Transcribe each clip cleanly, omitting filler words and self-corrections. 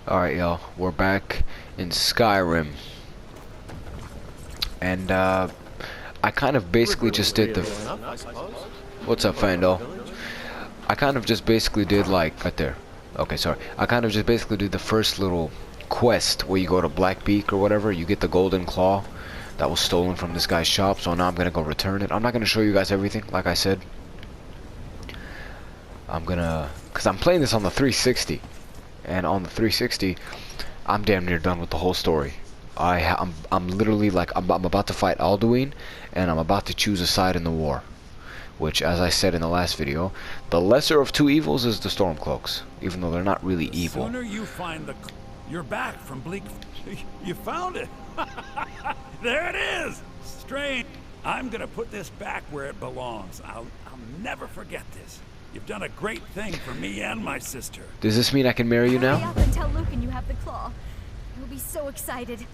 Alright, y'all, we're back in Skyrim. And, I kind of basically just did the... What's up, Fandol? I kind of just basically did, like, right there. Okay, sorry. I kind of just basically did the first little quest where you go to Blackbeak or whatever. You get the golden claw that was stolen from this guy's shop, so now I'm gonna go return it. I'm not gonna show you guys everything, like I said. I'm gonna... Because I'm playing this on the 360. And on the 360, I'm damn near done with the whole story. I'm literally like I'm about to fight Alduin, and I'm about to choose a side in the war. Which, as I said in the last video, the lesser of two evils is the Stormcloaks, even though they're not really evil. Sooner you find the, you're back from Bleak. You found it. There it is. Strange. I'm gonna put this back where it belongs. I'll never forget this. You've done a great thing for me and my sister. Does this mean I can marry you now? Hurry up and tell Lucan you have the claw. He'll be so excited.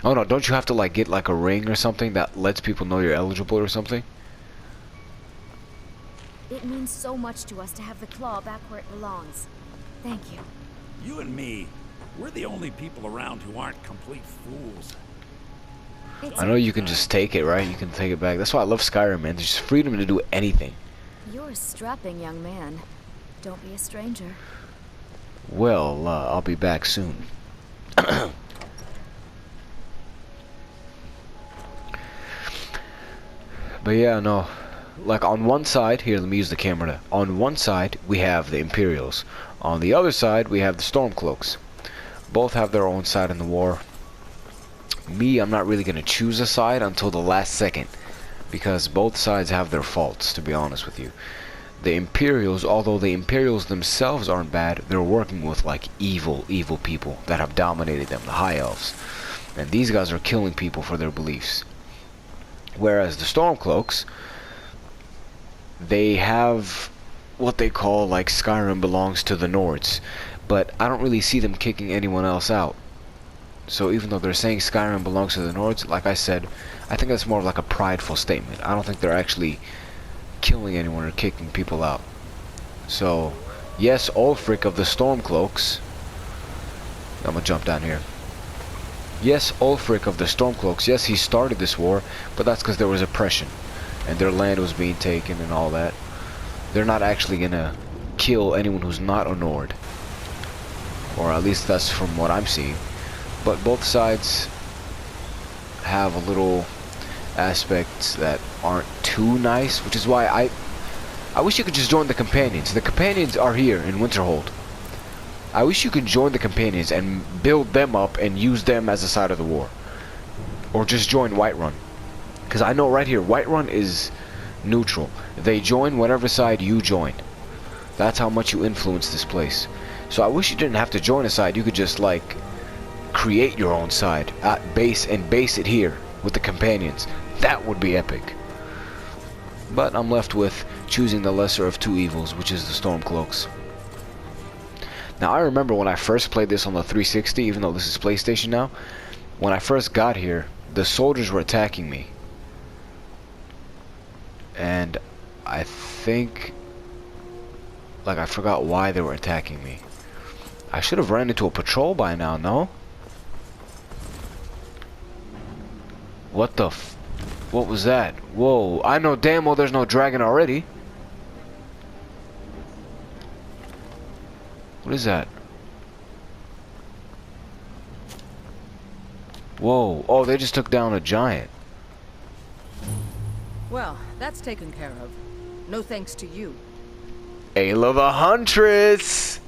Oh no, don't you have to like get like a ring or something that lets people know you're eligible or something? It means so much to us to have the claw back where it belongs. Thank you. You and me, we're the only people around who aren't complete fools. I know you can just take it, right? You can take it back. That's why I love Skyrim, man. There's just freedom to do anything. You're a strapping young man. Don't be a stranger. Well, I'll be back soon. But yeah, no. Like on one side, here, let me use the camera. On one side, we have the Imperials. On the other side, we have the Stormcloaks. Both have their own side in the war. Me, I'm not really going to choose a side until the last second. Because both sides have their faults, to be honest with you. The Imperials, although the Imperials themselves aren't bad, they're working with like evil people that have dominated them, the High Elves. And these guys are killing people for their beliefs. Whereas the Stormcloaks, they have what they call like Skyrim belongs to the Nords. But I don't really see them kicking anyone else out. So even though they're saying Skyrim belongs to the Nords, like I said, I think that's more of like a prideful statement. I don't think they're actually killing anyone or kicking people out. So, yes, Ulfric of the Stormcloaks. I'm gonna jump down here. Yes, Ulfric of the Stormcloaks, yes, he started this war, but that's because there was oppression. And their land was being taken and all that. They're not actually gonna kill anyone who's not a Nord. Or at least that's from what I'm seeing. But both sides have a little aspects that aren't too nice, which is why I wish you could just join the Companions. The Companions are here in Winterhold. I wish you could join the Companions and build them up and use them as a side of the war. Or just join Whiterun. Because I know right here, Whiterun is neutral. They join whatever side you join. That's how much you influence this place. So I wish you didn't have to join a side. You could just like create your own side at base and base it here with the Companions. That would be epic. But I'm left with choosing the lesser of two evils, which is the Stormcloaks. Now I remember when I first played this on the 360, even though this is PlayStation now, when I first got here, the soldiers were attacking me. And I think, like, I forgot why they were attacking me. I should have ran into a patrol by now, no? What the f... What was that? Whoa, I know damn well there's no dragon already. What is that? Whoa, oh, they just took down a giant. Well, that's taken care of. No thanks to you. Ayla the Huntress!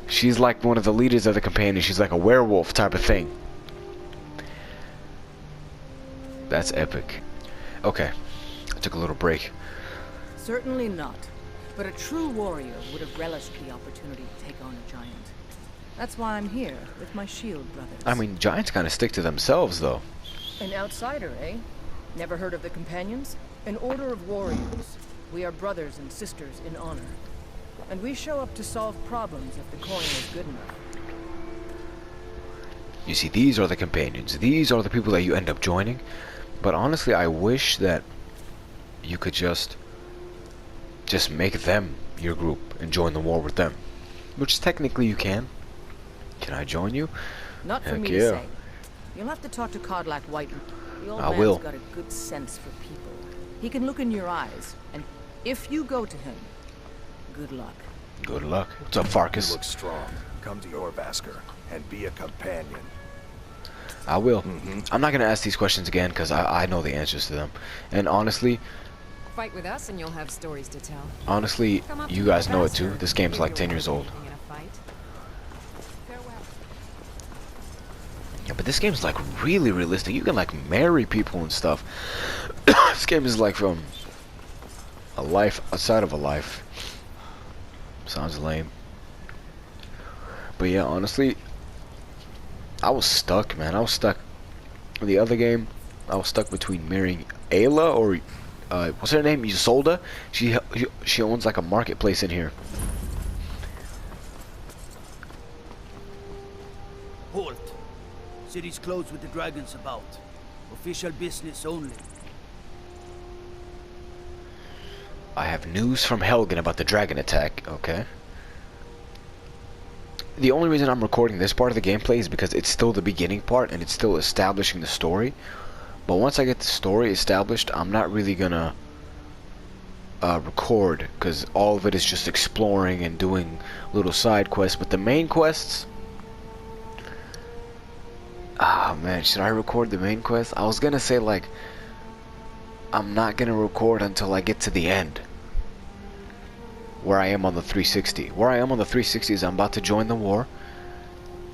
She's like one of the leaders of the Companions. She's like a werewolf type of thing. That's epic. Okay, I took a little break. Certainly not. But a true warrior would have relished the opportunity to take on a giant. That's why I'm here with my shield brothers. I mean, giants kind of stick to themselves, though. An outsider, eh? Never heard of the Companions? An order of warriors. We are brothers and sisters in honor. And we show up to solve problems if the coin is good enough. You see, these are the Companions. These are the people that you end up joining. But honestly, I wish that you could just make them your group and join the war with them. which technically you can. Can I join you? Not for Heck me yeah. to say. You'll have to talk to Codlac White. The old I man's will. got a good sense for people. He can look in your eyes, and if you go to him, good luck. Good luck. What's up, You Farkas? look strong. Come to your Vasker and be a companion. I will. I'm not gonna ask these questions again because I know the answers to them. And honestly, Fight with us and you'll have stories to tell. honestly, Come up you to guys the know it too. Vasker This game's if like you're 10 years old. participating in a fight. Farewell. Yeah, but this game's like really realistic. You can like marry people and stuff. This game is like from a life outside of a life. Sounds lame. But yeah, honestly, I was stuck, man. I was stuck. In the other game, I was stuck between marrying Ayla or what's her name? Isolda. She owns like a marketplace in here. Halt. City's closed with the dragons about. Official business only. I have news from Helgen about the dragon attack. Okay. The only reason I'm recording this part of the gameplay is because it's still the beginning part and it's still establishing the story. But once I get the story established, I'm not really gonna record because all of it is just exploring and doing little side quests. But the main quests, ah man, should I record the main quest? I was gonna say like I'm not gonna record until I get to the end, where I am on the 360. Where I am on the 360 is I'm about to join the war,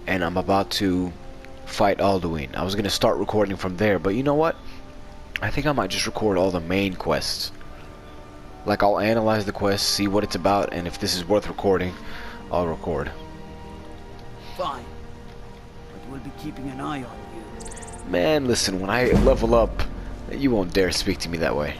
and I'm about to fight Alduin. I was gonna start recording from there, but you know what? I think I might just record all the main quests. Like I'll analyze the quest, see what it's about, and if this is worth recording, I'll record. Fine. But we'll be keeping an eye on you. Man, listen, when I level up, you won't dare speak to me that way.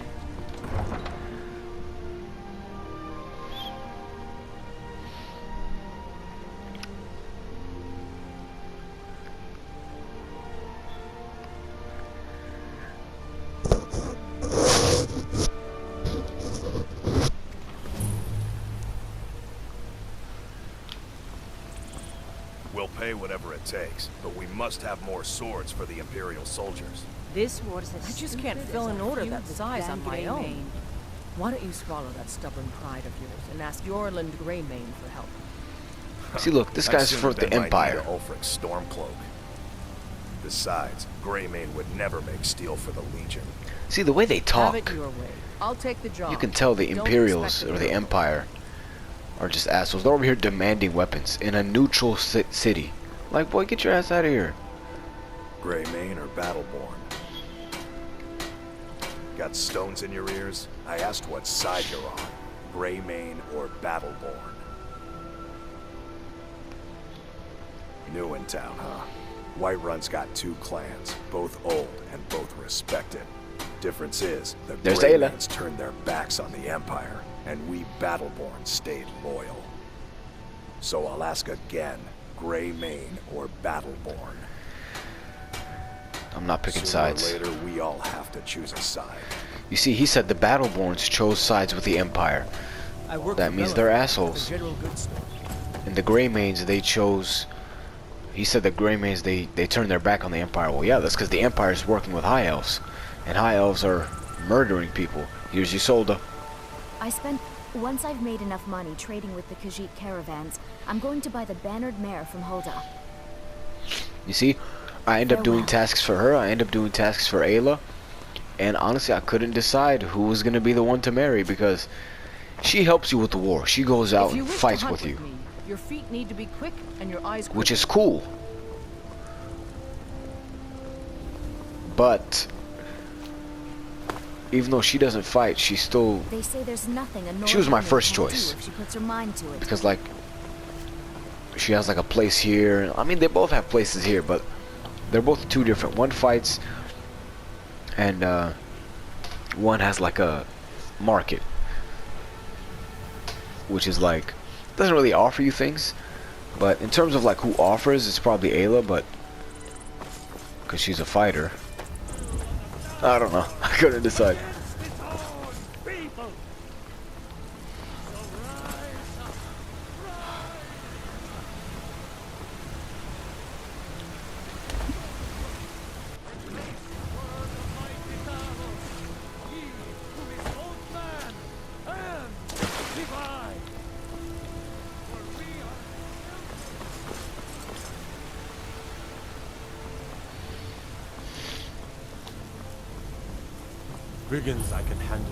We'll pay whatever it takes, but we must have more swords for the Imperial soldiers. This was I just can't fill an order that size on my own. Why don't you swallow that stubborn pride of yours and ask Yorland Greymane for help? See, look, this I'd guy's sooner for the bend my knee Empire. to Ulfric's Stormcloak. Besides, Greymane would never make steel for the Legion. See, the way they Have talk, it your way. I'll take the job. you can tell the Don't Imperials expect or it the to- Empire are just assholes. They're over here demanding weapons in a neutral city. Like, boy, get your ass out of here. Greymane or Battleborn? Got stones in your ears? I asked what side you're on. Greymane or Battleborn? New in town, huh? Whiterun's got two clans, both old and both respected. Difference is, the There's Ayla. Greymanes turned their backs on the Empire, and we Battleborn stayed loyal. So I'll ask again, Greymane or Battleborn? I'm not picking Sooner sides. or later, we all have to choose a side. You see, he said the Battleborns chose sides with the Empire. I work That for means Bella, they're the assholes. general goods store. And the Greymanes, they chose... He said the Greymanes, they turned their back on the Empire. Well, yeah, that's because the Empire is working with High Elves. And High Elves are murdering people. Here's Isolda. Once I've made enough money trading with the Khajiit caravans, I'm going to buy the bannered mare from Hulda. You see, I end up doing Farewell. tasks for her, I end up doing tasks for Ayla. And honestly, I couldn't decide who was going to be the one to marry because she helps you with the war. She goes out If you and wish fights to hunt with you, me, your feet need to be quick and your eyes which quick. is cool. But even though she doesn't fight, she still, They say there's nothing a She was my Northerner first can't do choice. if she puts her mind to it. because like she has like a place here. I mean, they both have places here, but they're both two different. One fights and one has like a market, which is like doesn't really offer you things, but in terms of like who offers, it's probably Ayla, but because she's a fighter. I don't know. I couldn't decide. brigands I can handle.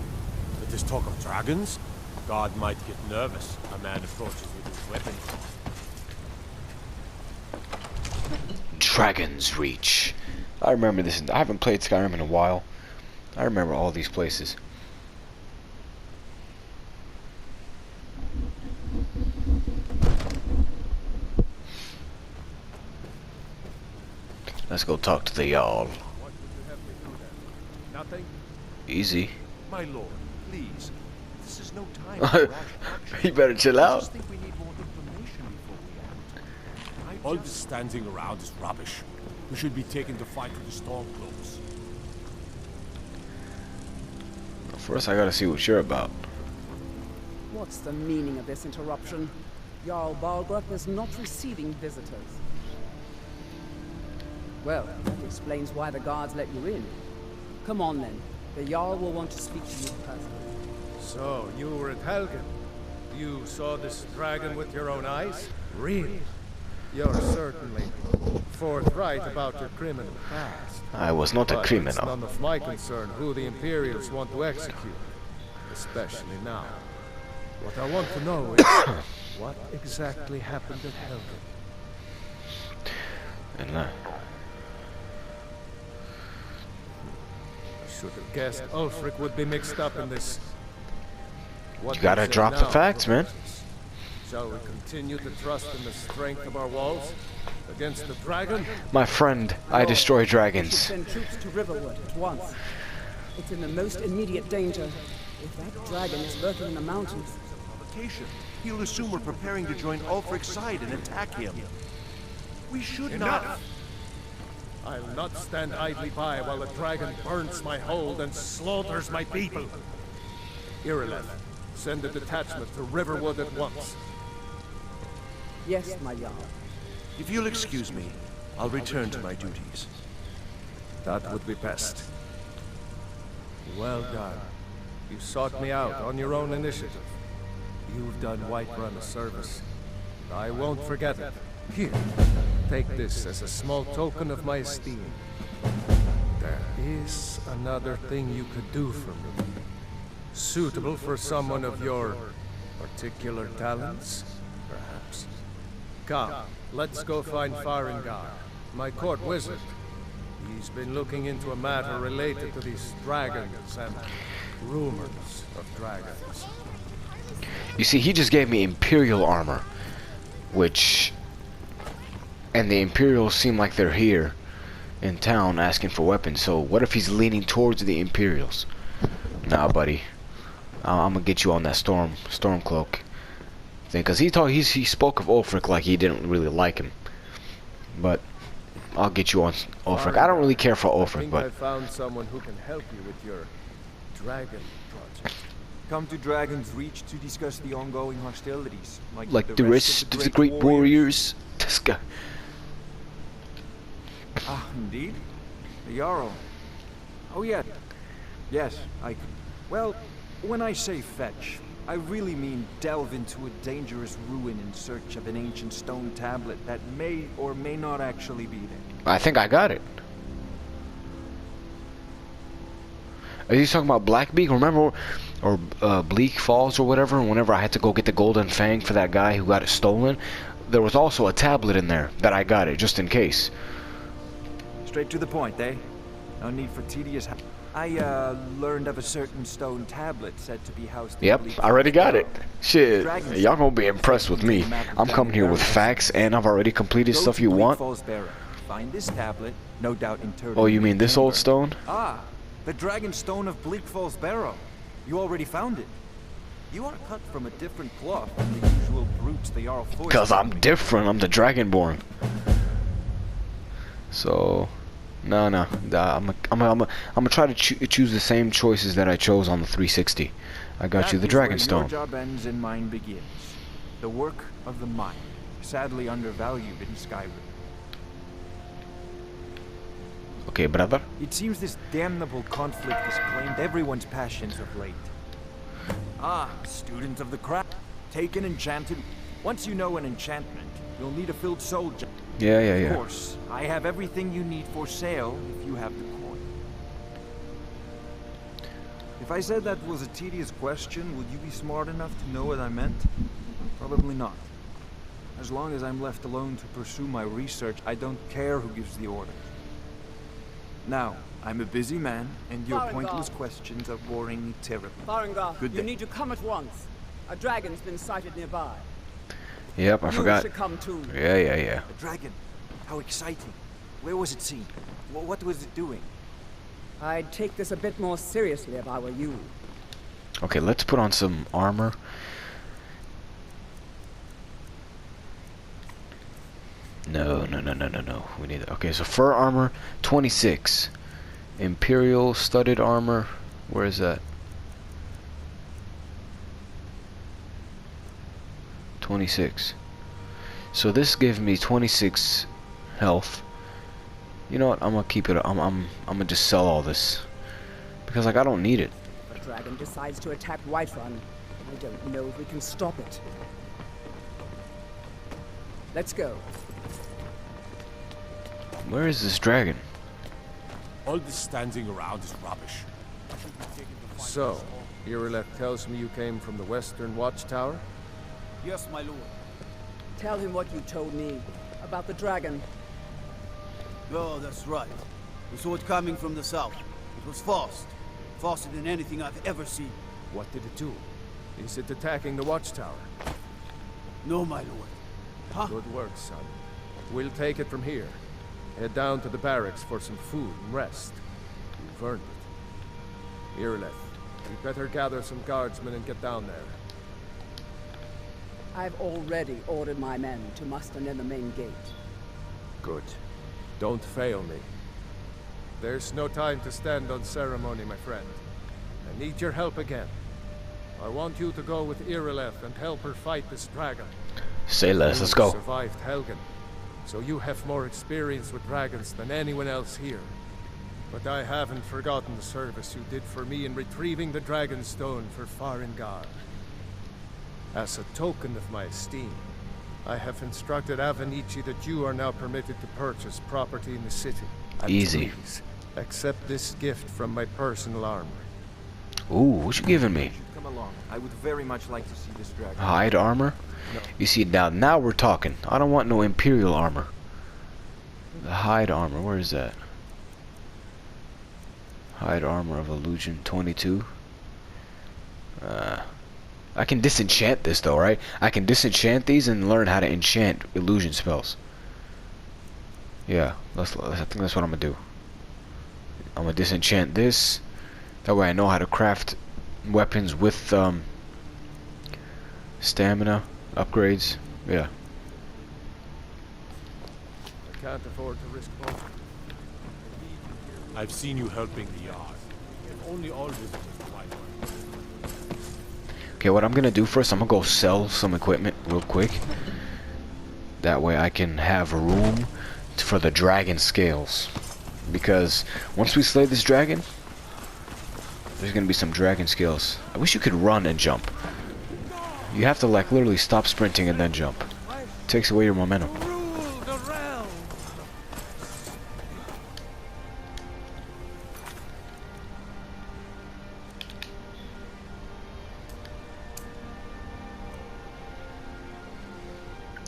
But this talk of dragons? God might get nervous. A man approaches with his weapon. Dragon's Reach. I remember this. I haven't played Skyrim in a while. I remember all these places. Let's go talk to the Jarl. What would you have me do then? Nothing? Easy. My lord, please. This is no time for rash action. You better chill I out. just think we need more information before we act. All this standing around is rubbish. We should be taken to fight with the Stormcloaks. First, I gotta see what you're about. What's the meaning of this interruption? Jarl Balgruuf is not receiving visitors. Well, that explains why the guards let you in. Come on then. The Jarl will want to speak to you personally. So, you were at Helgen. You saw this dragon with your own eyes? Really? You're certainly forthright about your criminal past. I was not a But it's criminal. none of my concern who the Imperials want to execute. Especially now. What I want to know is what exactly happened at Helgen. And, I should have guessed Ulfric would be mixed up in this. What you do gotta say drop the now, facts, man. Professors? Shall we continue to trust in the strength of our walls against the dragon? my friend, I destroy You should dragons. send troops to Riverwood at once. It's in the most immediate danger. If that dragon is lurking in the mountains, Provocation. He'll assume we're preparing to join Ulfric's side and attack him. We should not. Enough! I'll not stand idly by while the dragon burns my hold and slaughters my people. Irileth, send a detachment to Riverwood at once. yes, my Jarl. If you'll excuse me, I'll return to my duties. That would be best. Well done. You sought me out on your own initiative. You've done Whiterun a service. I won't forget it. Here, take this as a small token of my esteem. There is another thing you could do for me. Suitable for someone of your particular talents, perhaps. Come, let's go find Farengar, my court wizard. He's been looking into a matter related to these dragons and rumors of dragons. You see, he just gave me Imperial armor, which, and the Imperials seem like they're here in town asking for weapons. So what if he's leaning towards the Imperials? Nah, buddy, I'm gonna get you on that Stormcloak thing, cause he spoke of Ulfric like he didn't really like him, but I'll get you on Ulfric. I don't really care for I Ulfric, think but I found someone who can help you with your dragon project. Come to Dragon's Reach to discuss the ongoing hostilities. like the rest of the great warriors. This guy. Ah, indeed. The Jarl. Oh yeah. Yes, well, when I say fetch, I really mean delve into a dangerous ruin in search of an ancient stone tablet that may or may not actually be there. I think I got it. Are you talking about Blackbeak? Remember, or Bleak Falls or whatever? Whenever I had to go get the golden fang for that guy who got it stolen, there was also a tablet in there that I got it just in case. Straight to the point, eh? No need for tedious. I learned of a certain stone tablet said to be housed in Yep, Bleak I already Falls got it. Barrow. Shit, y'all gonna be impressed with me. I'm coming here with facts, and I've already completed Go stuff to you Bleak want. Falls Barrow. Find this tablet, no doubt interred. Oh, you in mean the this old chamber. stone? Ah, the Dragon Stone of Bleak Falls Barrow. You already found it. You are cut from a different cloth than the usual brutes the Jarl forced. Cause I'm different. I'm the Dragonborn. So, no. I'm gonna try to choose the same choices that I chose on the 360. I got you the Dragon Stone. Your job ends and mine begins. The work of the mind, sadly undervalued in Skyrim. Okay, brother. It seems this damnable conflict has claimed everyone's passions of late. Ah, student of the craft. Take an enchanted. Once you know an enchantment, you'll need a filled soul. Yeah. Of course, I have everything you need for sale if you have the coin. If I said that was a tedious question, would you be smart enough to know what I meant? Probably not. As long as I'm left alone to pursue my research, I don't care who gives the order. Now, I'm a busy man, and your pointless questions are boring me terribly. Farengar, Good you day. need to come at once. A dragon's been sighted nearby. Yep, I forgot. You should come too. Yeah. A dragon? How exciting. Where was it seen? What was it doing? I'd take this a bit more seriously if I were you. Okay, let's put on some armor. No. We need that. Okay, so fur armor, 26. Imperial studded armor. Where is that? 26. So this gives me 26 health. You know what? I'm gonna keep it. I'm gonna just sell all this because like I don't need it. If a dragon decides to attack Whiterun, I don't know if we can stop it. Let's go. Where is this dragon? All this standing around is rubbish. So, Irileth tells me you came from the Western Watchtower? Yes, my lord. Tell him what you told me about the dragon. Oh, that's right. We saw it coming from the south. It was fast. Faster than anything I've ever seen. What did it do? Is it attacking the Watchtower? No, my lord. Huh? Good work, son. We'll take it from here. Head down to the barracks for some food and rest. You've earned it. Irileth, we better gather some guardsmen and get down there. I've already ordered my men to muster near the main gate. Good. Don't fail me. There's no time to stand on ceremony, my friend. I need your help again. I want you to go with Irileth and help her fight this dragon. Say less. Let's You go. survived Helgen, so you have more experience with dragons than anyone else here. But I haven't forgotten the service you did for me in retrieving the Dragon Stone for Farengar. As a token of my esteem, I have instructed Avenici that you are now permitted to purchase property in the city. And Easy. please, accept this gift from my personal armory. Ooh, what you giving me? Come along. I would very much like to see this dragon. Hide armor? No. You see, now we're talking. I don't want no Imperial armor. The hide armor, where is that? Hide armor of illusion 22. I can disenchant this though, right? I can disenchant these and learn how to enchant illusion spells. Yeah, I think that's what I'm gonna do. I'm gonna disenchant this. That way I know how to craft weapons with stamina upgrades. Yeah. I can't afford to risk both. I've seen you helping the yard. If only all visitors were like that. Okay, what I'm gonna do first, I'm gonna go sell some equipment real quick. That way I can have room for the dragon scales. Because once we slay this dragon, there's gonna be some dragon scales. I wish you could run and jump. You have to like literally stop sprinting and then jump. Takes away your momentum.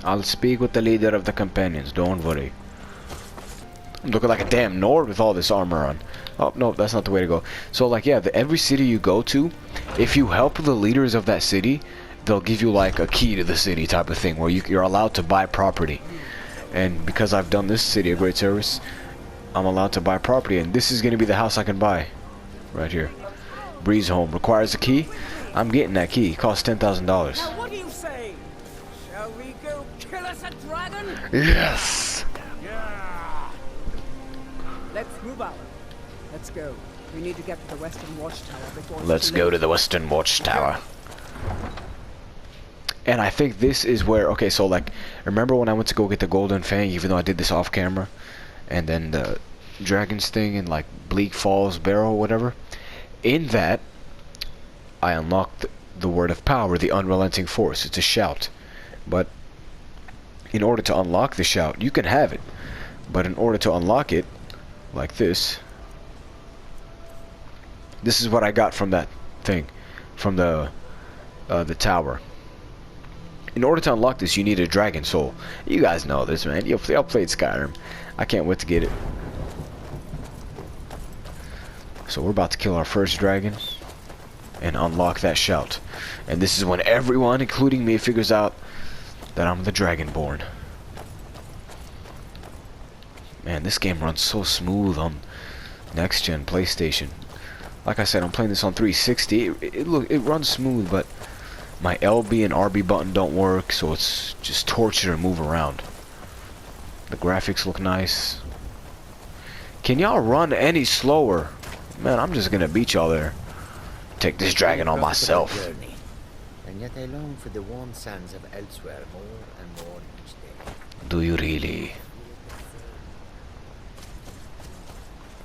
I'll speak with the leader of the companions, don't worry. I'm looking like a damn Nord with all this armor on. Oh, no, that's not the way to go. So, like, yeah, every city you go to, if you help the leaders of that city, they'll give you, like, a key to the city type of thing, where you're allowed to buy property. And because I've done this city a great service, I'm allowed to buy property, and this is going to be the house I can buy. Right here. Breeze Home. Requires a key. I'm getting that key. It costs $10,000. Now what do you say? Shall we go kill us a dragon? Yes! Let's move out. Let's go. We need to get to the Western Watchtower before it's Let's too go late. to the Western Watchtower. And I think this is where, okay, so like, remember when I went to go get the Golden Fang, even though I did this off camera? And then the Dragon's thing in like Bleak Falls Barrow or whatever? In that, I unlocked the Word of Power, the Unrelenting Force. It's a shout. But in order to unlock the shout, you can have it. But in order to unlock it, like this, This is what I got from that thing, from the tower. In order to unlock this, you need a dragon soul. You guys know this, man. Y'all played Skyrim. I can't wait to get it. So we're about to kill our first dragon and unlock that shout. And this is when everyone, including me, figures out that I'm the Dragonborn. Man, this game runs so smooth on next-gen PlayStation. Like I said, I'm playing this on 360. It runs smooth, but my LB and RB button don't work, so it's just torture to move around. The graphics look nice. Can y'all run any slower? Man, I'm just gonna beat y'all there. Take this dragon on myself. Journey, and yet I long for the warm sands of elsewhere more and more each day. Do you really?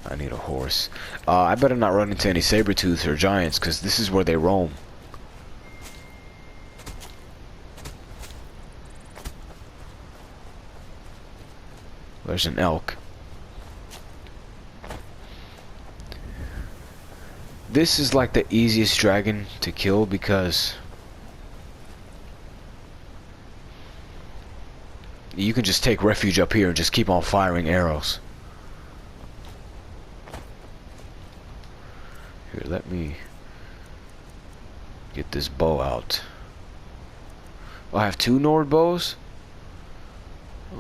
I need a horse. I better not run into any saber-tooths or giants, because this is where they roam. There's an elk. This is like the easiest dragon to kill because you can just take refuge up here and just keep on firing arrows. Here, let me get this bow out. Oh, I have 2 Nord bows?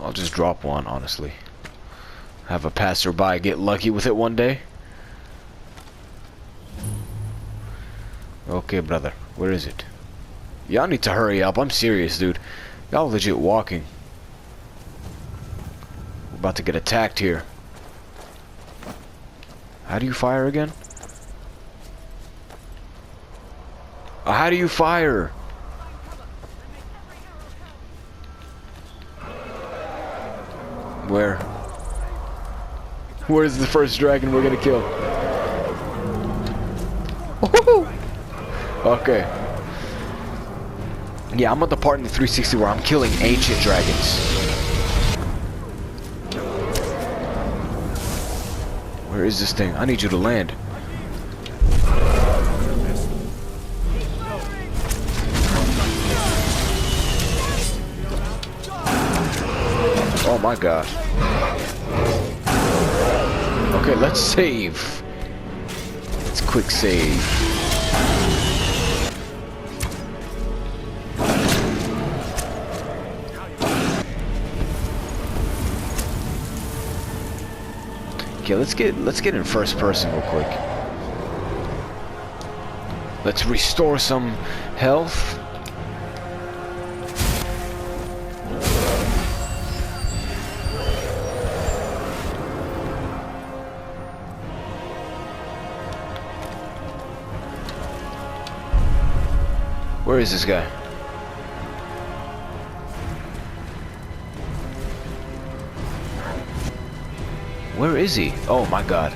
I'll just drop one, honestly. Have a passerby get lucky with it one day. Okay, brother. Where is it? Y'all need to hurry up. I'm serious, dude. Y'all legit walking. We're about to get attacked here. How do you fire again? How do you fire? Where? Where's the first dragon we're gonna kill? Okay. Yeah, I'm at the part in the 360 where I'm killing ancient dragons. Where is this thing? I need you to land. Oh my god. Okay, let's save. Let's quick save. Okay, let's get in first person real quick. Let's restore some health. Where is this guy? Where is he? Oh my god.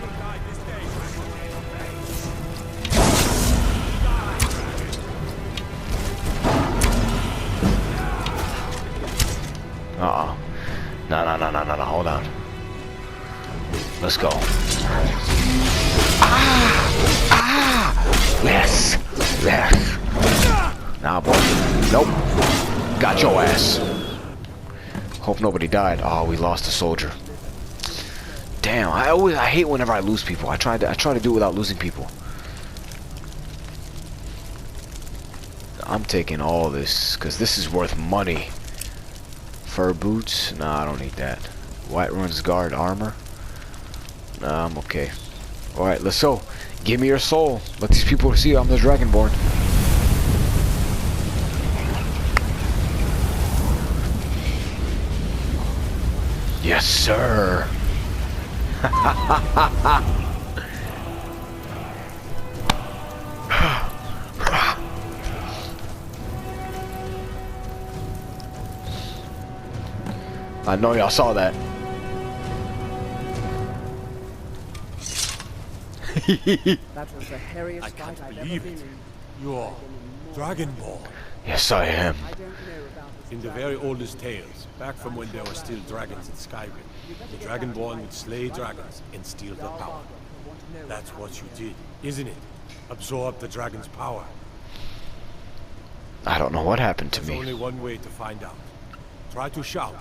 Uh-oh. No, hold on. Let's go. Yes. Nah, boy. Nope. Got your ass. Hope nobody died. Oh, we lost a soldier. Damn, I hate whenever I lose people. I try to do it without losing people. I'm taking all this because this is worth money. Fur boots? Nah, I don't need that. White Rune's Guard armor? Nah, I'm okay. Alright, let's go. Give me your soul. Let these people see I'm the Dragonborn. Yes, sir. I know y'all saw that. That was the hairiest fight I've ever been in. You're Dragonborn. Yes, I am. In the very oldest tales, back from when there were still dragons in Skyrim, the Dragonborn would slay dragons and steal their power. That's what you did, isn't it? Absorb the dragon's power. I don't know what happened to There's me. only one way to find out. Try to shout.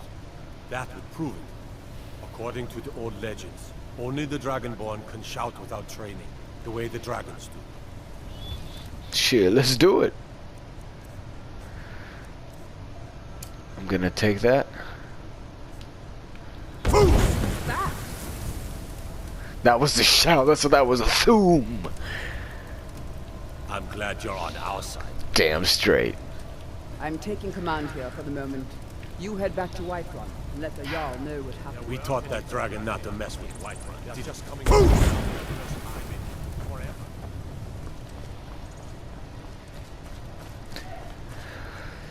That would prove it. According to the old legends, only the Dragonborn can shout without training, the way the dragons do. Shit, let's do it. I'm gonna take that. That was the shout. That's what that was. A thoom. I'm glad you're on our side. Damn straight. I'm taking command here for the moment. You head back to Whiterun and let the Jarl know what happened. We taught that dragon not to mess with Whiterun. He's just coming.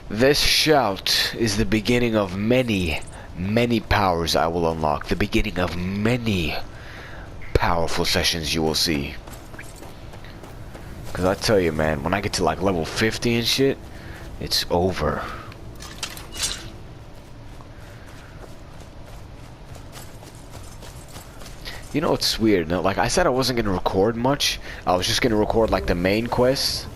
This shout is the beginning of many, many powers I will unlock. The beginning of many powerful sessions you will see. Cause I tell you, man, when I get to like level 50 and shit, it's over. You know, it's weird. No? Like I said, I wasn't gonna record much. I was just gonna record like the main quests.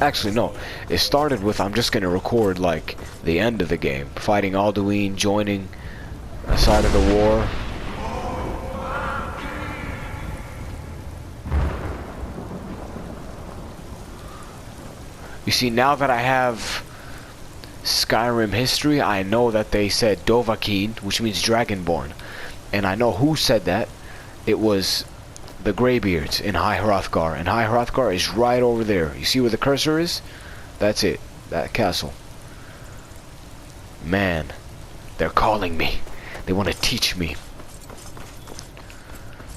Actually, no. It started with I'm just gonna record like the end of the game, fighting Alduin, joining a side of the war. You see, now that I have Skyrim history, I know that they said Dovahkiin, which means Dragonborn. And I know who said that. It was the Greybeards in High Hrothgar. And High Hrothgar is right over there. You see where the cursor is? That's it. That castle. Man, they're calling me. They want to teach me.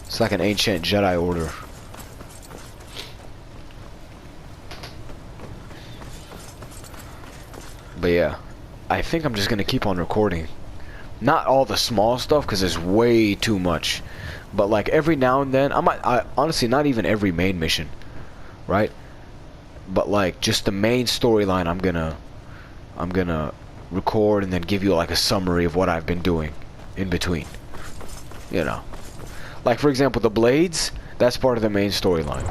It's like an ancient Jedi order. But yeah, I think I'm just gonna keep on recording. Not all the small stuff, because there's way too much. But like every now and then, I honestly, not even every main mission, right? But like just the main storyline, I'm gonna record and then give you like a summary of what I've been doing in between. You know, like for example, the blades. That's part of the main storyline.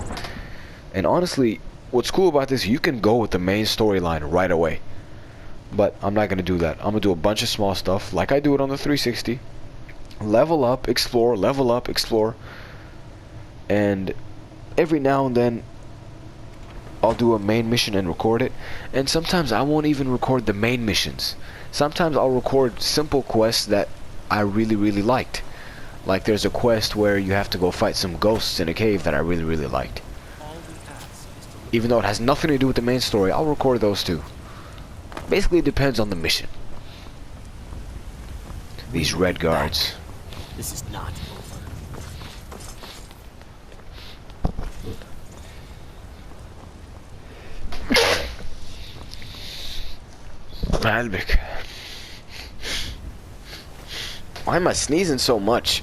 And honestly, what's cool about this, you can go with the main storyline right away. But I'm not going to do that. I'm going to do a bunch of small stuff like I do it on the 360. Level up, explore, level up, explore. And every now and then I'll do a main mission and record it. And sometimes I won't even record the main missions. Sometimes I'll record simple quests that I really, really liked. Like there's a quest where you have to go fight some ghosts in a cave that I really, really liked. Even though it has nothing to do with the main story, I'll record those too. Basically, it depends on the mission. These red guards. This is not over. Albic. Why am I sneezing so much?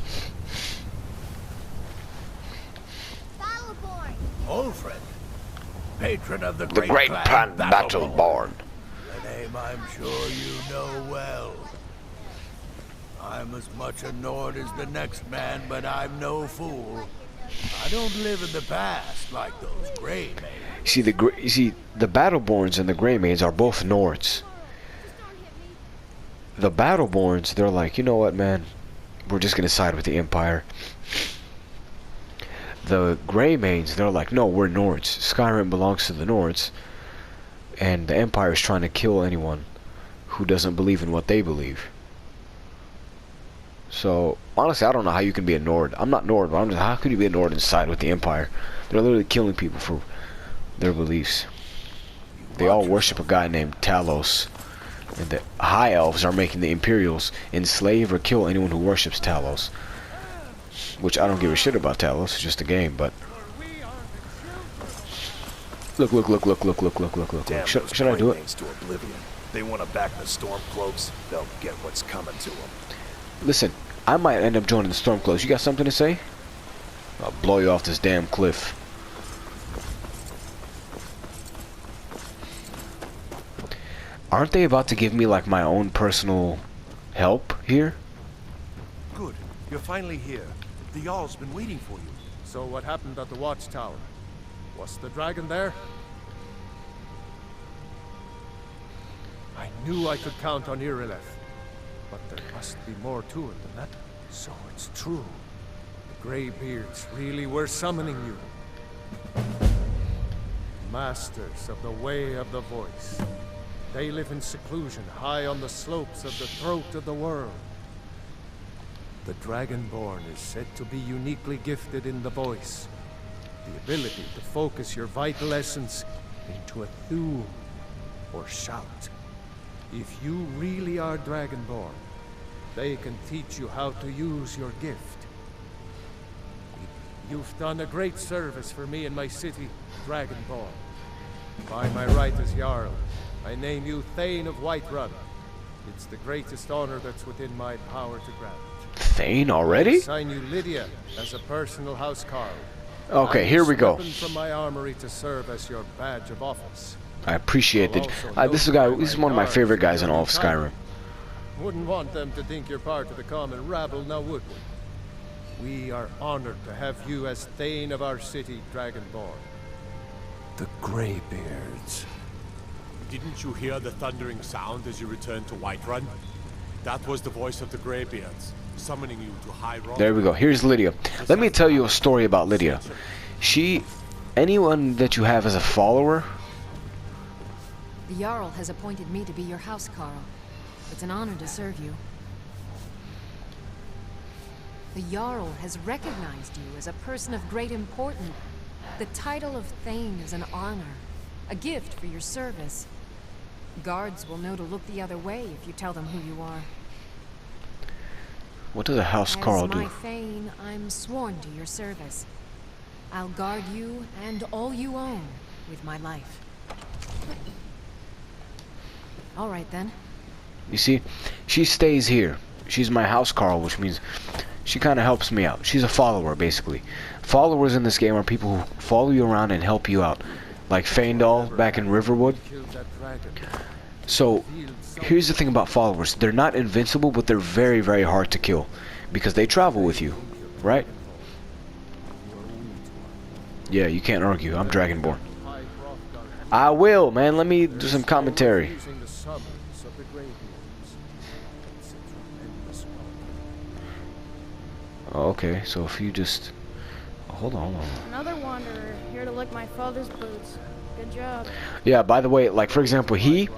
Olfred, patron of the Great Clan Battleborn. I'm sure you know well. I'm as much a Nord as the next man, but I'm no fool. I don't live in the past like those Grey Maids. You see, the Battleborns and the Grey Maids are both Nords. The Battleborns, they're like, you know what, man? We're just gonna side with the Empire. The Grey Maids, they're like, no, we're Nords. Skyrim belongs to the Nords. And the Empire is trying to kill anyone who doesn't believe in what they believe. So, honestly, I don't know how you can be a Nord. I'm not Nord, but I'm just, how could you be a Nord and side with the Empire? They're literally killing people for their beliefs. They all worship a guy named Talos. And the High Elves are making the Imperials enslave or kill anyone who worships Talos. Which I don't give a shit about Talos, it's just a game, but... Look. Damn, should I do it? To oblivion. They want to back the Stormcloaks, they'll get what's coming to them. Listen, I might end up joining the Stormcloaks. You got something to say? I'll blow you off this damn cliff. Aren't they about to give me like my own personal help here? Good. You're finally here. The Jarl's been waiting for you. So what happened at the watchtower? Was the dragon there? I knew I could count on Irileth, but there must be more to it than that. So it's true. The Greybeards really were summoning you. Masters of the Way of the Voice. They live in seclusion, high on the slopes of the throat of the world. The Dragonborn is said to be uniquely gifted in the voice. The ability to focus your vital essence into a thum, or shout. If you really are Dragonborn, they can teach you how to use your gift. You've done a great service for me and my city, Dragonborn. By my right as Jarl, I name you Thane of Whiterun. It's the greatest honor that's within my power to grant. Thane already? I assign you Lydia as a personal housecarl. Okay, here we go. From my armory to serve as your badge of office. I appreciate it. This is one of my favorite guys in all of Skyrim. Wouldn't want them to think you're part of the common rabble, now would we? We are honored to have you as Thane of our city, Dragonborn. The Greybeards. Didn't you hear the thundering sound as you returned to Whiterun? That was the voice of the Greybeards, summoning you to high rock. There we go. Here's Lydia. Let me tell you a story about Lydia. Anyone that you have as a follower... The Jarl has appointed me to be your housecarl. It's an honor to serve you. The Jarl has recognized you as a person of great importance. The title of Thane is an honor, a gift for your service. Guards will know to look the other way if you tell them who you are. What does a housecarl do? As my Thane, I'm sworn to your service. I'll guard you and all you own with my life. All right then. You see, she stays here. She's my housecarl, which means she kind of helps me out. She's a follower, basically. Followers in this game are people who follow you around and help you out. Like Faendal back in Riverwood. So, here's the thing about followers. They're not invincible, but they're very, very hard to kill. Because they travel with you, right? Yeah, you can't argue. I'm Dragonborn. I will, man. Let me do some commentary. Oh, okay, so if you just... Hold on. Another wanderer, here to lick my father's boots. Good job. Yeah, by the way, like for example, he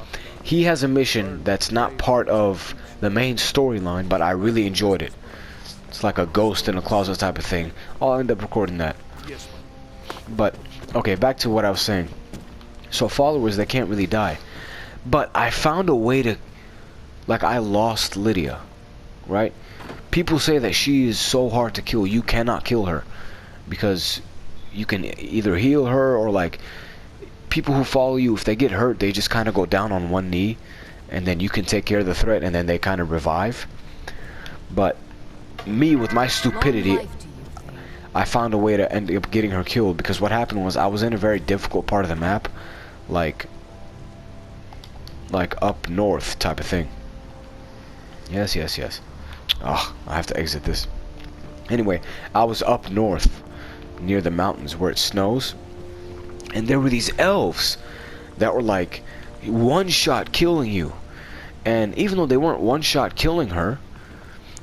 has a mission that's not part of the main storyline, but I really enjoyed it. It's like a ghost in a closet type of thing. I'll end up recording that. But, okay, back to what I was saying. So followers, they can't really die. But I found a way to... Like, I lost Lydia, right? People say that she is so hard to kill, you cannot kill her. Because you can either heal her or like... People who follow you, if they get hurt, they just kind of go down on one knee. And then you can take care of the threat and then they kind of revive. But me, with my stupidity, I found a way to end up getting her killed. Because what happened was I was in a very difficult part of the map. Like up north type of thing. Yes. Oh, I have to exit this. Anyway, I was up north near the mountains where it snows. And there were these elves that were like one-shot killing you. And even though they weren't one-shot killing her,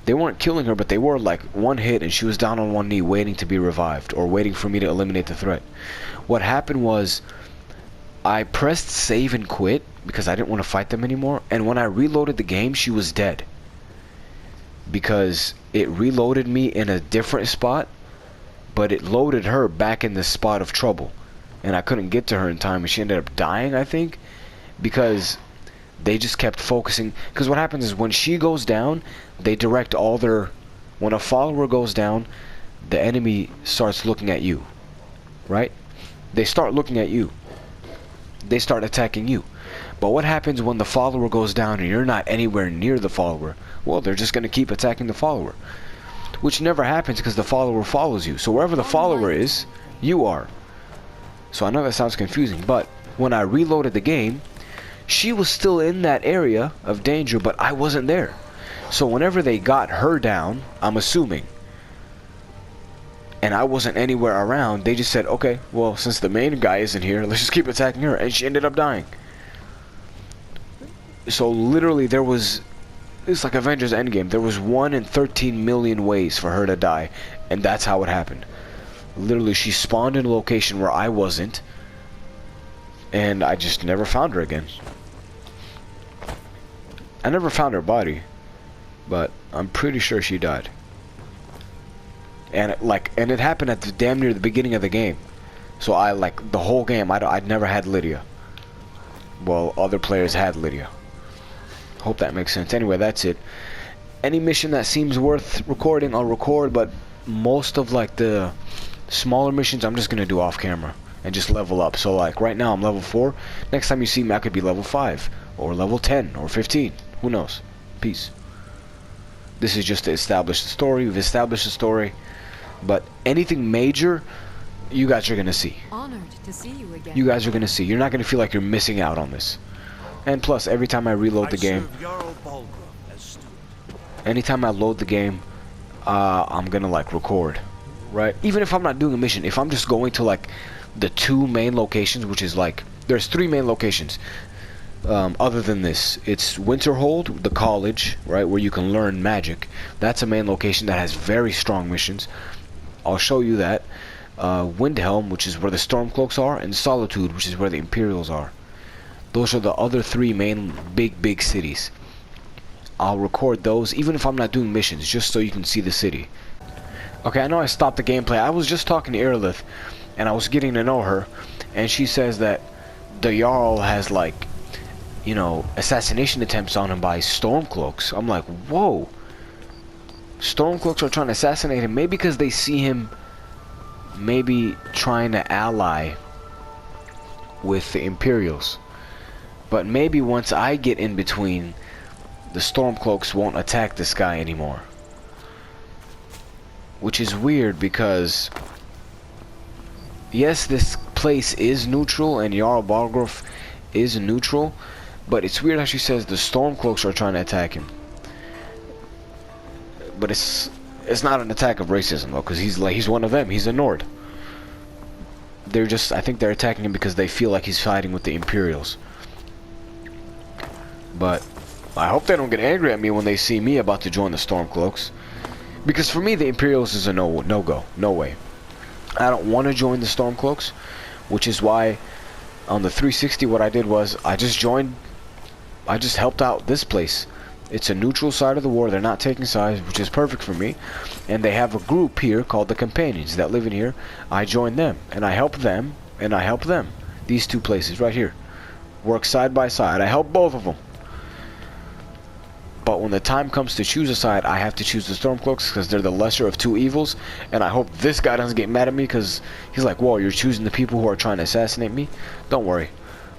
but they were like one hit and she was down on one knee waiting to be revived or waiting for me to eliminate the threat. What happened was I pressed save and quit because I didn't want to fight them anymore. And when I reloaded the game, she was dead. Because it reloaded me in a different spot, but it loaded her back in the spot of trouble. And I couldn't get to her in time, and she ended up dying, I think, because they just kept focusing. Because what happens is when she goes down, they direct all their... When a follower goes down, the enemy starts looking at you, right? They start looking at you. They start attacking you. But what happens when the follower goes down and you're not anywhere near the follower? Well, they're just going to keep attacking the follower. Which never happens because the follower follows you. So wherever the follower is, you are. So I know that sounds confusing, but when I reloaded the game, she was still in that area of danger, but I wasn't there. So whenever they got her down, I'm assuming, and I wasn't anywhere around, they just said, okay, well, since the main guy isn't here, let's just keep attacking her, and she ended up dying. So literally it's like Avengers Endgame. There was 1 in 13 million ways for her to die, and that's how it happened. Literally, she spawned in a location where I wasn't, and I just never found her again. I never found her body, but I'm pretty sure she died. And it happened at the damn near the beginning of the game. So I the whole game I'd never had Lydia. Well, other players had Lydia. Hope that makes sense. Anyway, that's it. Any mission that seems worth recording, I'll record, but most of the smaller missions I'm just gonna do off camera and just level up. So right now I'm level 4. Next time you see me I could be level 5 or level 10 or 15. Who knows? Peace. This is just to establish the story. We've established the story. But anything major, you guys are gonna see. Honored to see you again. You guys are gonna see. You're not gonna feel like you're missing out on this. And plus, every time I reload the game, anytime I load the game, I'm gonna record, right? Even if I'm not doing a mission, if I'm just going to the 2 main locations, which is there's 3 main locations. Other than this, it's Winterhold, the college, right, where you can learn magic. That's a main location that has very strong missions. I'll show you that. Windhelm, which is where the Stormcloaks are, and Solitude, which is where the Imperials are. Those are the other 3 main big cities. I'll record those, even if I'm not doing missions, just so you can see the city. Okay, I know I stopped the gameplay. I was just talking to Irilith, and I was getting to know her, and she says that the Jarl has assassination attempts on him by Stormcloaks. I'm like, whoa. Stormcloaks are trying to assassinate him, maybe because they see him maybe trying to ally with the Imperials. But maybe once I get in between, the Stormcloaks won't attack this guy anymore. Which is weird because, yes, this place is neutral and Jarl Balgruuf is neutral, but it's weird how she says the Stormcloaks are trying to attack him. But it's not an attack of racism though, because he's one of them. He's a Nord. I think they're attacking him because they feel like he's fighting with the Imperials. But I hope they don't get angry at me when they see me about to join the Stormcloaks, because for me the Imperials is a no-go, no way. I don't want to join the Stormcloaks, which is why on the 360 what I did was I just helped out this place. It's a neutral side of the war. They're not taking sides, which is perfect for me. And they have a group here called the Companions that live in here. I join them, and I help them, and I help them. These 2 places right here work side by side. I help both of them. But when the time comes to choose a side, I have to choose the Stormcloaks because they're the lesser of 2 evils. And I hope this guy doesn't get mad at me because he's like, whoa, you're choosing the people who are trying to assassinate me? Don't worry.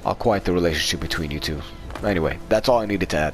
I'll quiet the relationship between you two. Anyway, that's all I needed to add.